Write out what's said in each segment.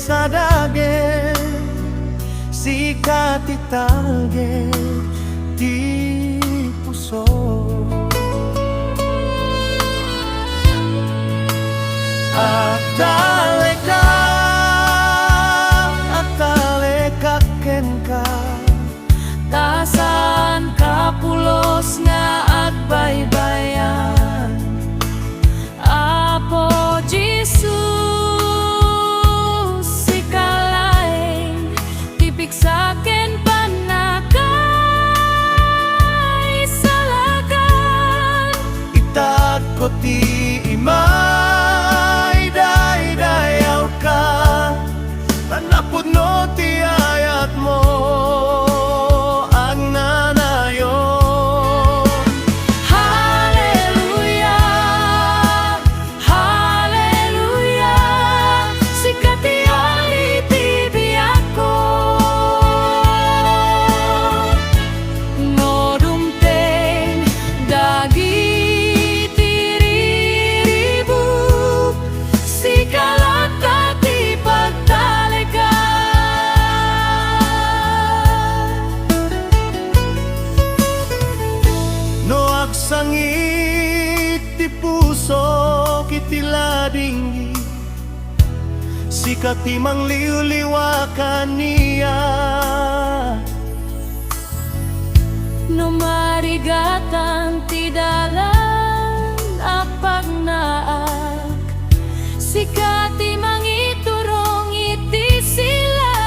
sa daget, sikat itage ti puso. Atale ka Tasan kapulos nga agbaybayan, Apo Jesus, sikalaing tipik saken panakay salakan. Itag ko ti imay day-dayaw ka, tanapod no ti ayat mo ang nanayon. Hallelujah, hallelujah, sikat ti ari ti biyak ko. No dumteng dagiti riribuk, sikalat ka ti No agsangit ti puso kiti ladinggi, sikat ti mangliwliwakan niya. No marigatan ti dalan apag naak, sikat ti mangiturong iti sila.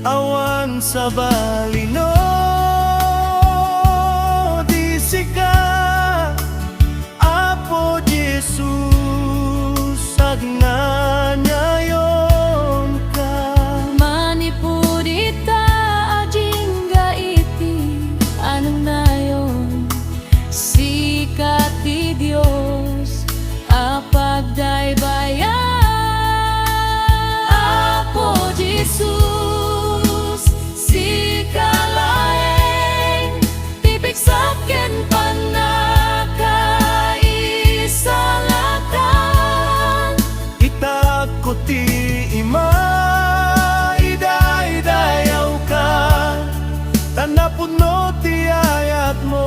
Awan sa balino di sikat, Apo Jesus agnanyayon ka. Manipudita ajingga iti anong nayon, sikat ti Dios apag daybayan. Apo Jesus, sikalaeng tipik saken panakay salakan. Itag ko ti imay day-dayaw ka, tanapod no ti ayat mo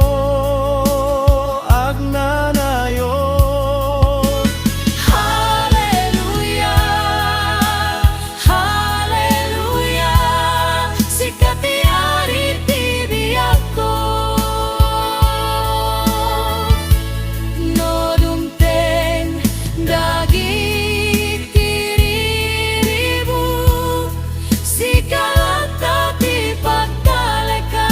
agnanayon. Hallelujah, hallelujah, sikat ti ari ti biyak ko. No dumteng dagiti riribuk, sikalat ka ti pagtaleka.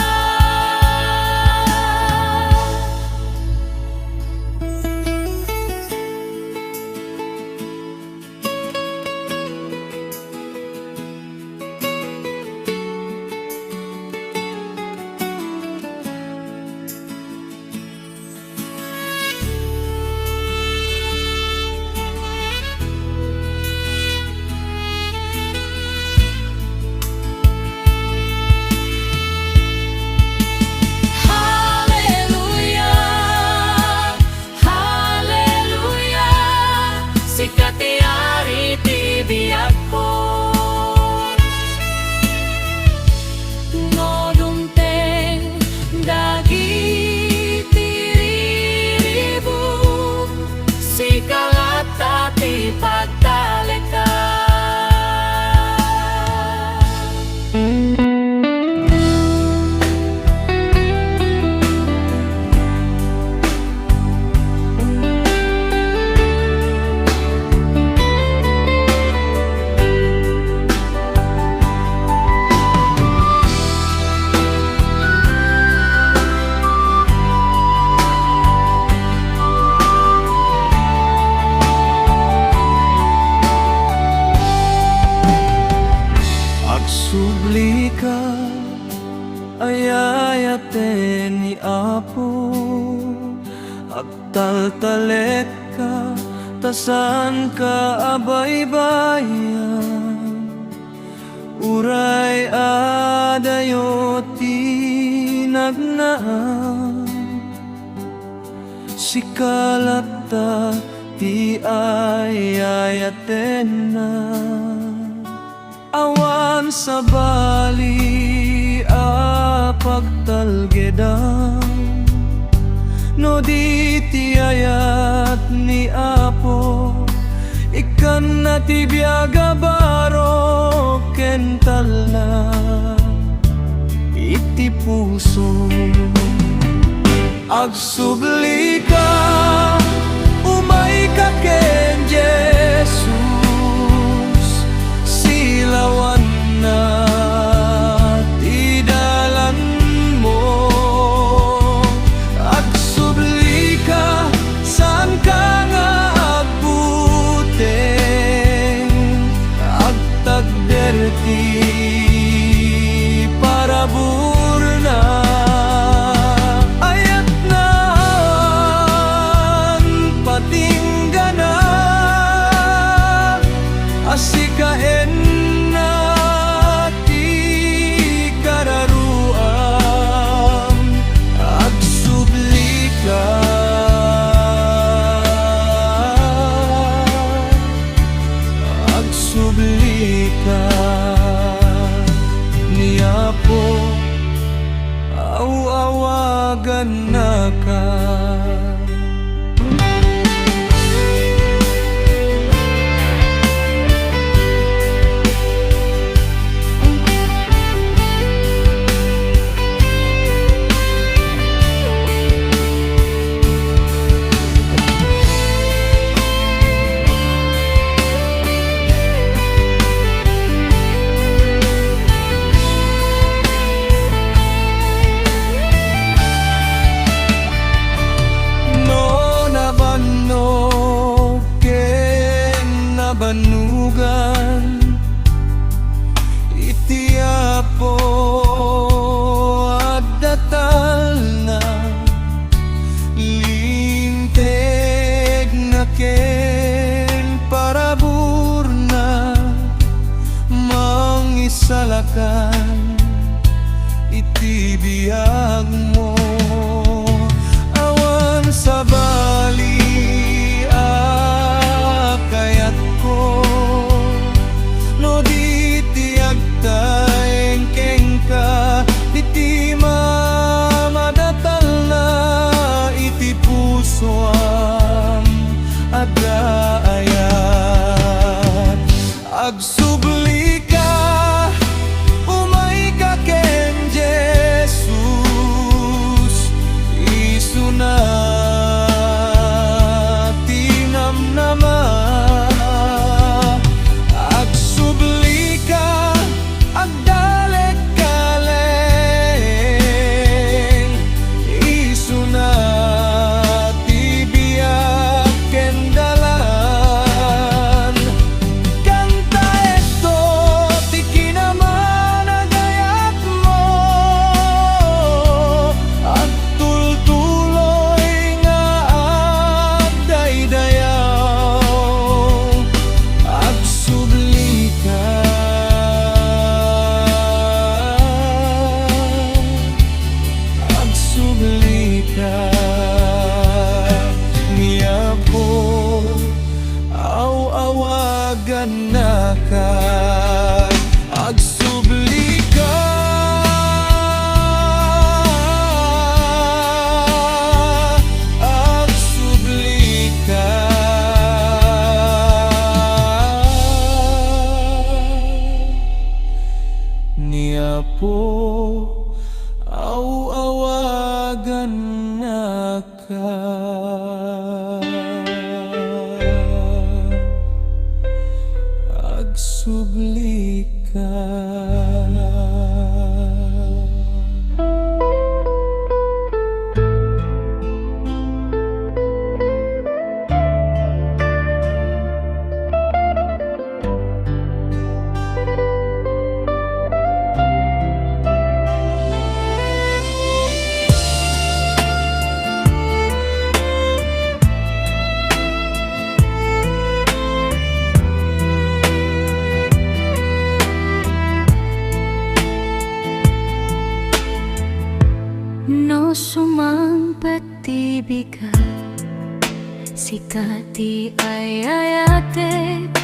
Hallelujah, hallelujah, sikat ti ari ti biyak ko. No dumteng dagiti riribuk, sikalat ka ti pagtaleka. Agsubli ka, ayayaten ni Apo, agtaltalek ka, tasan ka abaybayan. Uray adayo tinagnaan, sikalata iti ayayaten na. Awan sa bali a pagtalgedang, no di ti ayat ni Apo, ikan na ti biyaga baro kental na iti puso. Agsubli ka, umay ka ken Jesus, silawan na ti dalan mo. Agsubli ka, saan ka nga agbuteng, agtagderti para burna. Ayat na patinggana, asikaen na ti kararuan. Agsubli ka, agsubli ka ni Apo, awawagan na ka. Banugan iti Apo at datal na, linteg na ken para burna, mangisalakan iti biyag mo. Awan sa bali kayat ko, no di ti agtaengkeng ka, di ti mamadatal na iti puso am agayat. Agsubli ka, umay ka ken Jesus, isuna tinamnama. Agsubli ka, agdalek kaleng, isuna ti biyak ken dalan. Kanta eto ti kinaman agayat mo, at tultuloy nga agdaydayaw. Agsubli ka, agsubli ka ni Apo, awawagan na ka. Agsubli ka, agsubli ka ni Apo, awawagan na ka. Agsubli ka. No sumang pag-ibig ka Sikati ayayatek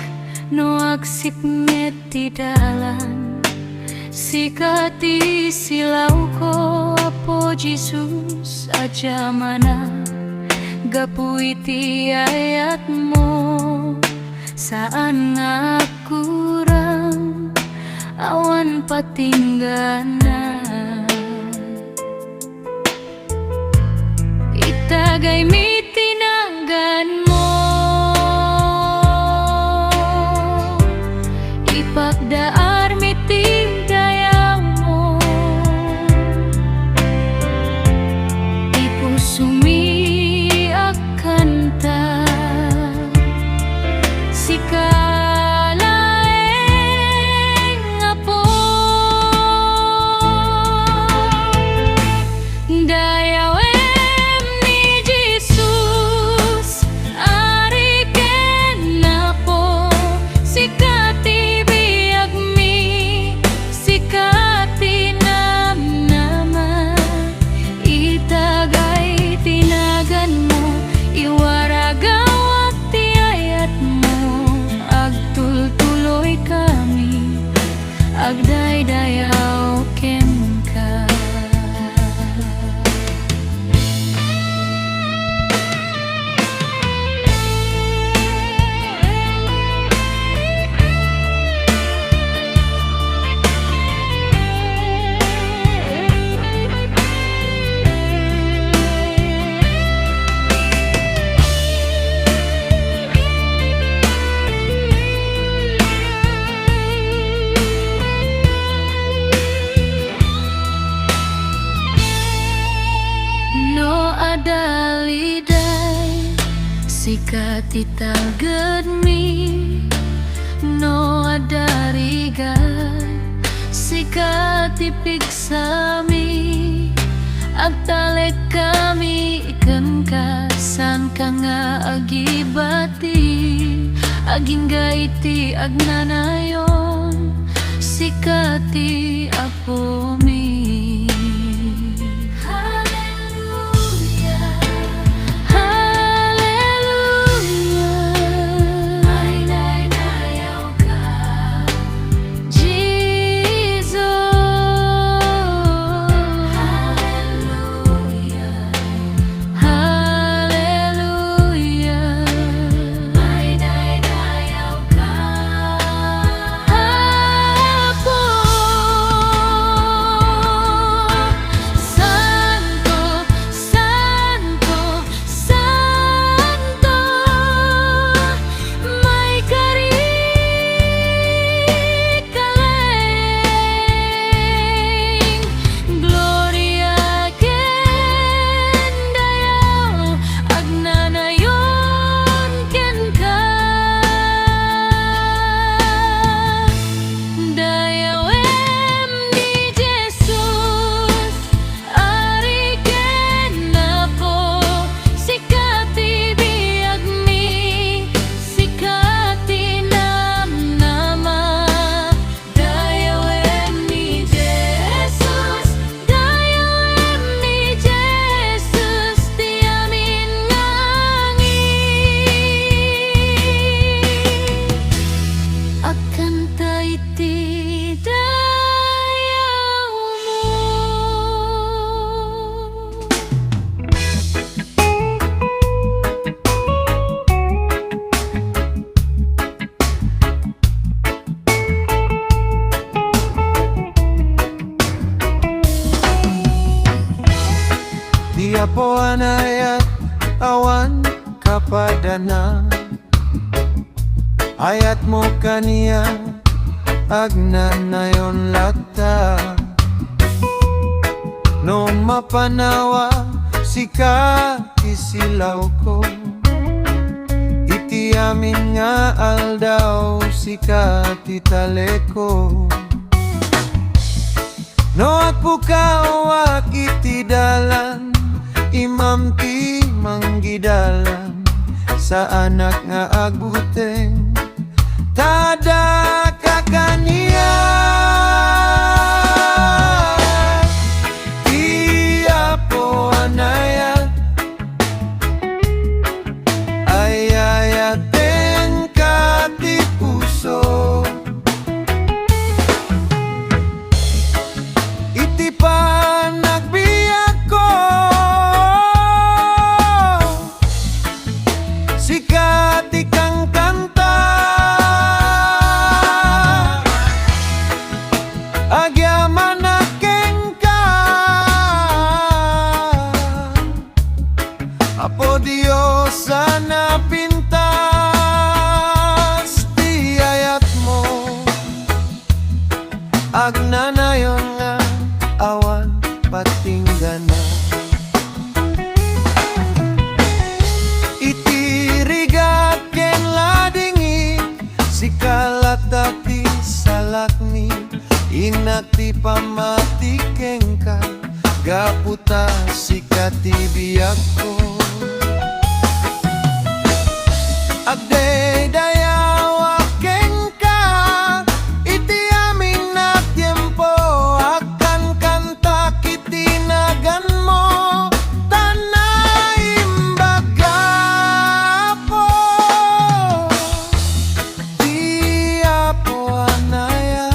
no agsipnget ti dalan. Sikati silaw ko apo Jesus agyamanak. Gapu iti ayat mo saan nga kurang awan patinggana. Itagay mi tinagan mo, ipagdaar mi tigdaya mo, ipusumi akanta sikalaeng apo. Dayawem ni Jesus ari ken apo, sikati biag mi, sikati namnama. Itagay tinagan mo, iwaragaw at tiayat mo. Agtultuloy kami, agdaydayaw ken ka. No adaliday sikati talged mi, no adarigay sikati pigsami. Agtalek kami ikan ka san ka nga agibati, agingga iti agnanayon sikati apo mi. Di apo anayat awan kapadana, ayat mo kaniya agnanayon lata. No mapanawa sika isilaw ko, iti amin nga aldaw sika titaleko. No agpukaw iti dalan, imam ti manggidalan sa anak nga agbuteng tada kakaniya. Di apo anayat dati salakni inakti pamatikeng ka gaputa sikati biyak ko agde dayawa kengka iti amin na tiempo akan kanta kitinagan mo tanay imbaga po di apo anaya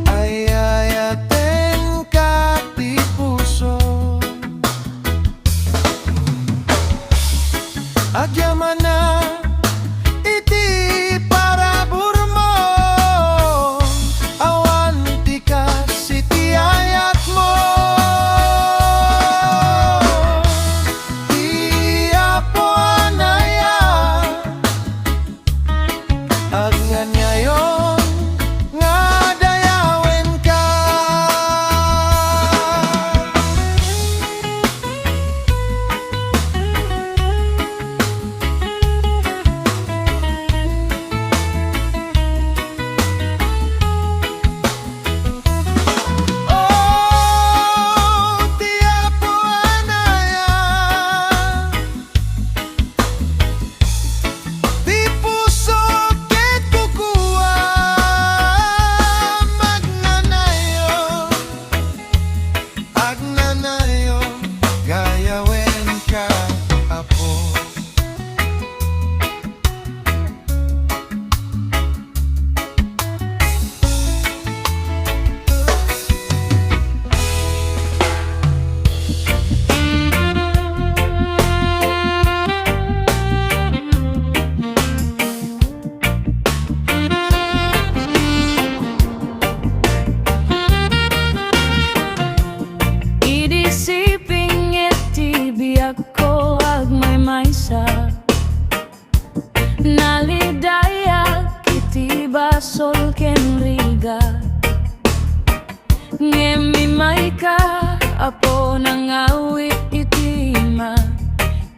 ayayaten ka ti puso agyamanak iti para burmo awan ti kas iti ayat mo di apo anaya agnganyayon nga dayawen ka di apo anaya di puso ket kukuha agnanayo gayawen ka apo Idisiping iti biyak ko agmay maysa nalidayak iti basol ken riga ngemi ka apo nangawit iti ima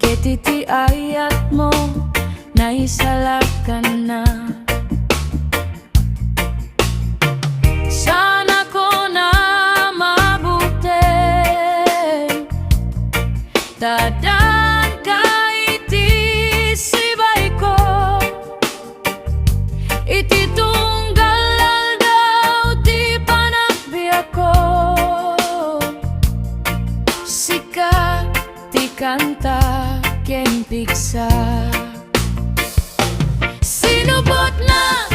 ket iti ayat mo naisalakan na sana ko na mabuti dadan ka iti sibay ko iti tunggal daw ti panagbiyak ko sika ti kanta ken piksa sinubot na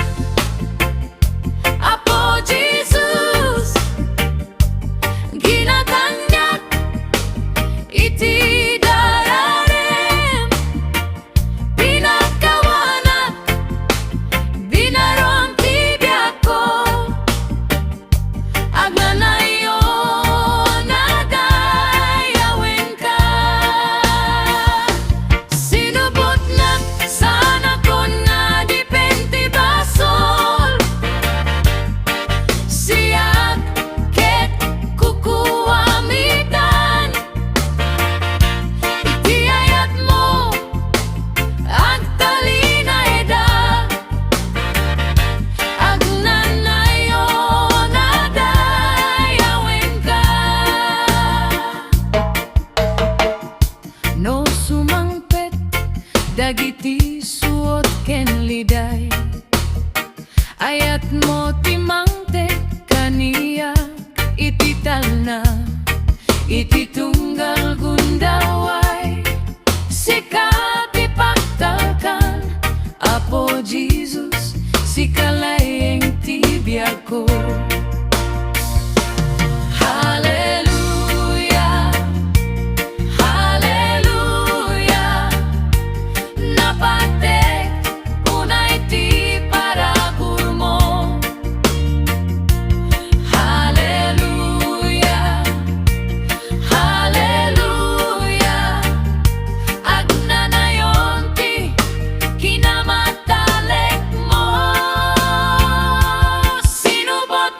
Apo Jesus ginatanyak iti dararem pinagkawanak binarom ti biyak ko agnanayo nagayawen ka sinubot na sana ko na dipenti basol siyak ket kukuwamitan iti ayat mo agtalina eda agnanayo nadayawen ka no sumangpet dagiti suot ken liday ayat mo timangtek kaniya iti talna iti tunggal gundaway sikati pagtalkan Apo Jesus sikalayeng ti biyak ko Hallelujah Hallelujah napatek unay ti parabur mo Hallelujah Hallelujah agnanayon ti kinamatalek mo sinubot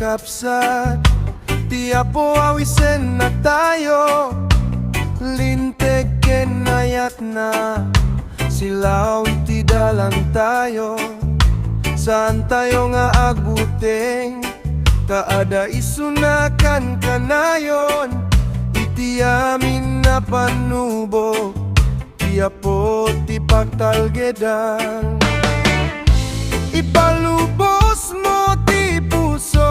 kakapsat. Ti apo awisen na tayo, linteg ken Mayat na. Silaw iti dalan tayo, saan tayo nga agbuteng. Kaada isunakan kanayon, iti amin na panubo. Ti apo ti pagtalgedan, ipalubos mo ti puso.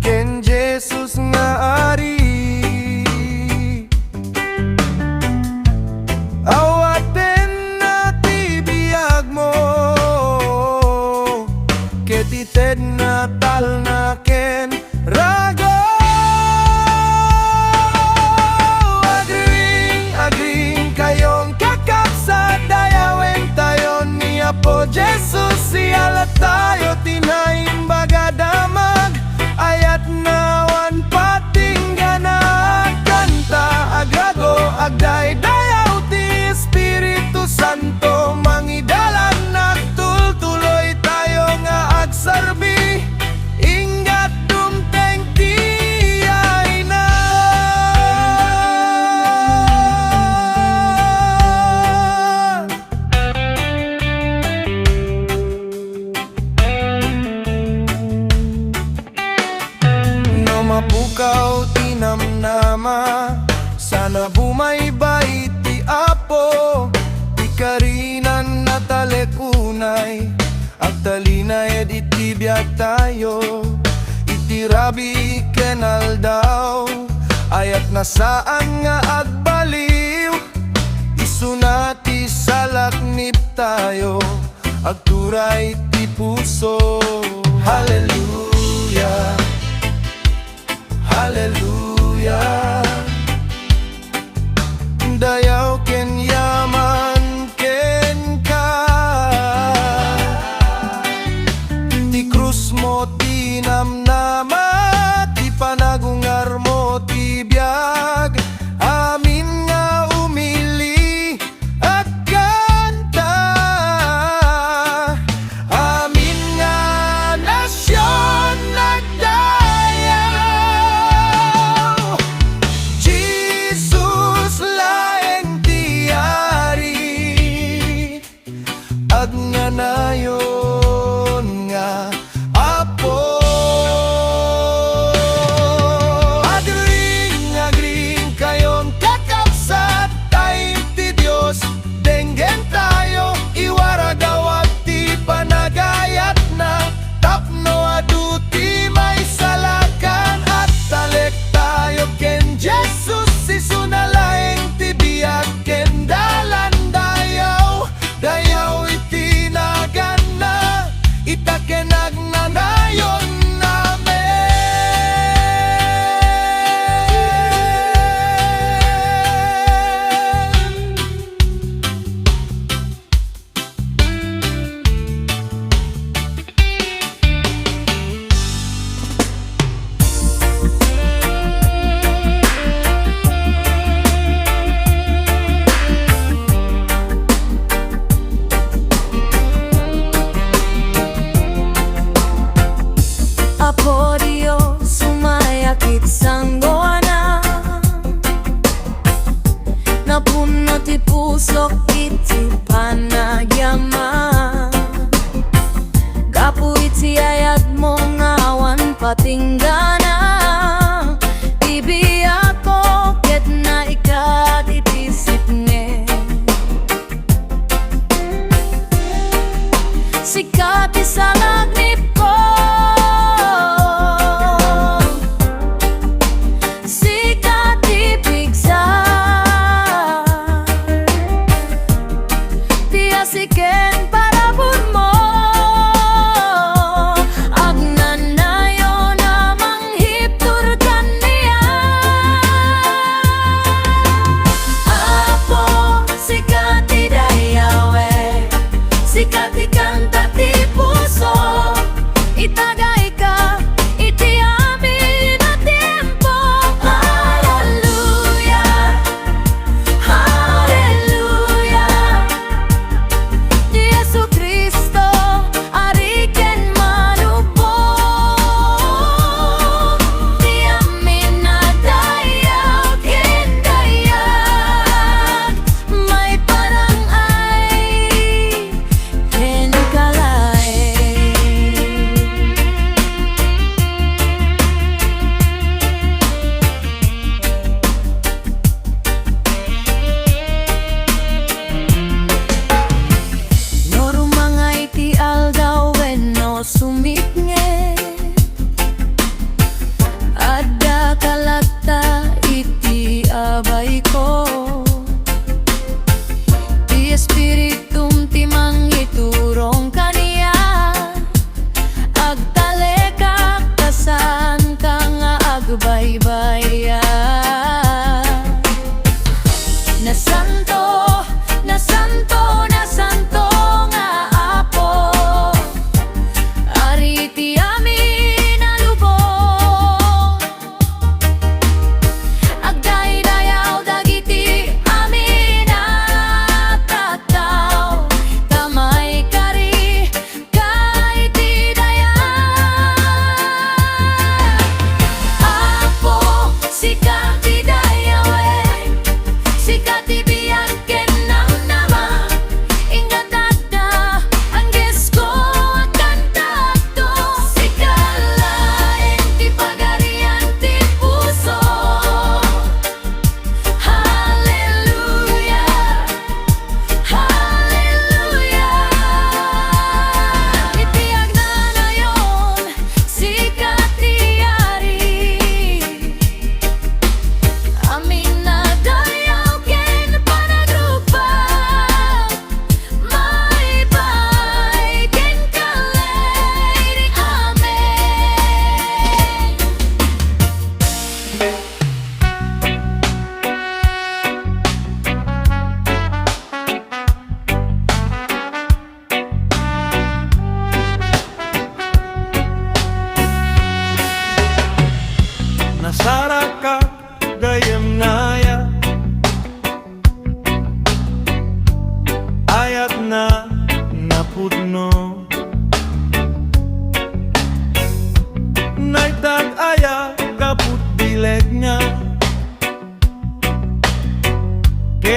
Ken Jesus nga ari, awaten na ti biyag mo. Ketited na tal na ken rago. Agring kayong kakapsat, dayawen tayo ni Apo Jesus. Siyalat tayo tinaim bagadamag, ayat nawan patingganag. Kanta agrago agday dayaw ti Espiritu Santo. Mangidalan nagtultuloy tayo nga agsarbi, ingat dumteng ti ay na. No mapukaw tinamnama, sana bumaybay ti Apo. Ti karinan na talekunay, agtalinay iti biag tayo. Iti rabi kenal daw, ayat na saan nga agbaliw. Isunati salaknip tayo, agturay ti puso. Hallelujah, hallelujah. Dayaw ken yaman ken ka, ti krus mo tinamnama, ti panagungar mo ti biag. Amin nga umili at kanta, amin nga nasyon nagdayaw. Jesus laeng ti ari, agnanayon nga Apo. Agring kayong kakapsat, tayo ti Diyos, denggen tayo. Iwaragawag ti panagayat na, tapno adu ti may salakan. At talek tayo ken Jesus, isunalaeng ti biag ken dalan dayaw. Dayaw iti nagana, itaken agnanayon namin. Apo Dios, sumayakit sanggona, napuno ti pusok iti panagyaman. Gapu iti ayat mo ngawan patinggana, ibiyak ko ket na ikat iti sipne. Sikat isalagnip ko, sikat ipigsa, tiasiken parabur mo. Agnanayon namang hipturkan niya. Apo, sikat idayawe, sikat ikanta ti puso.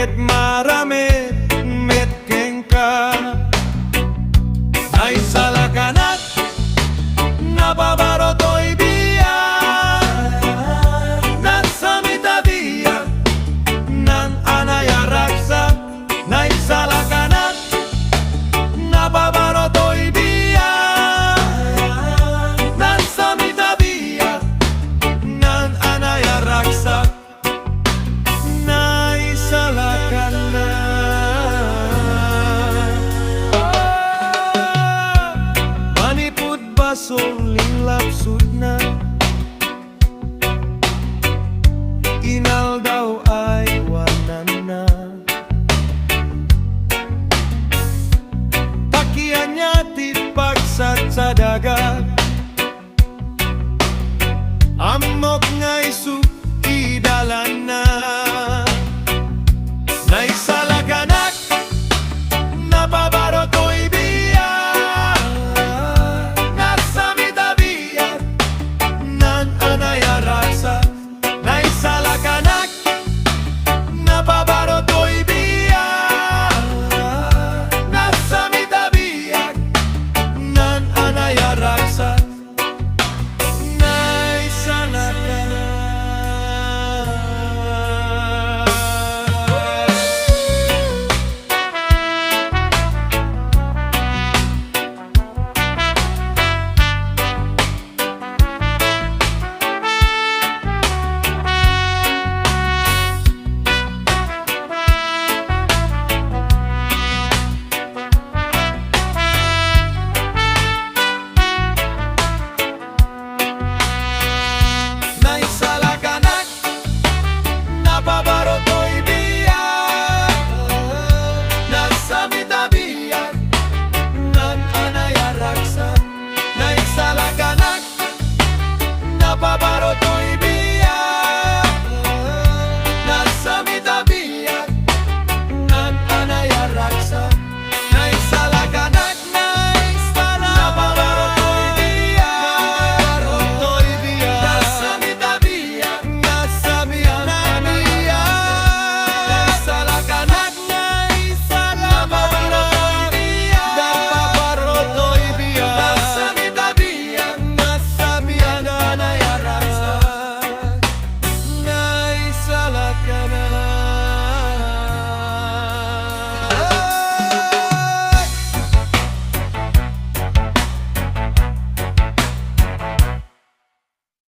ket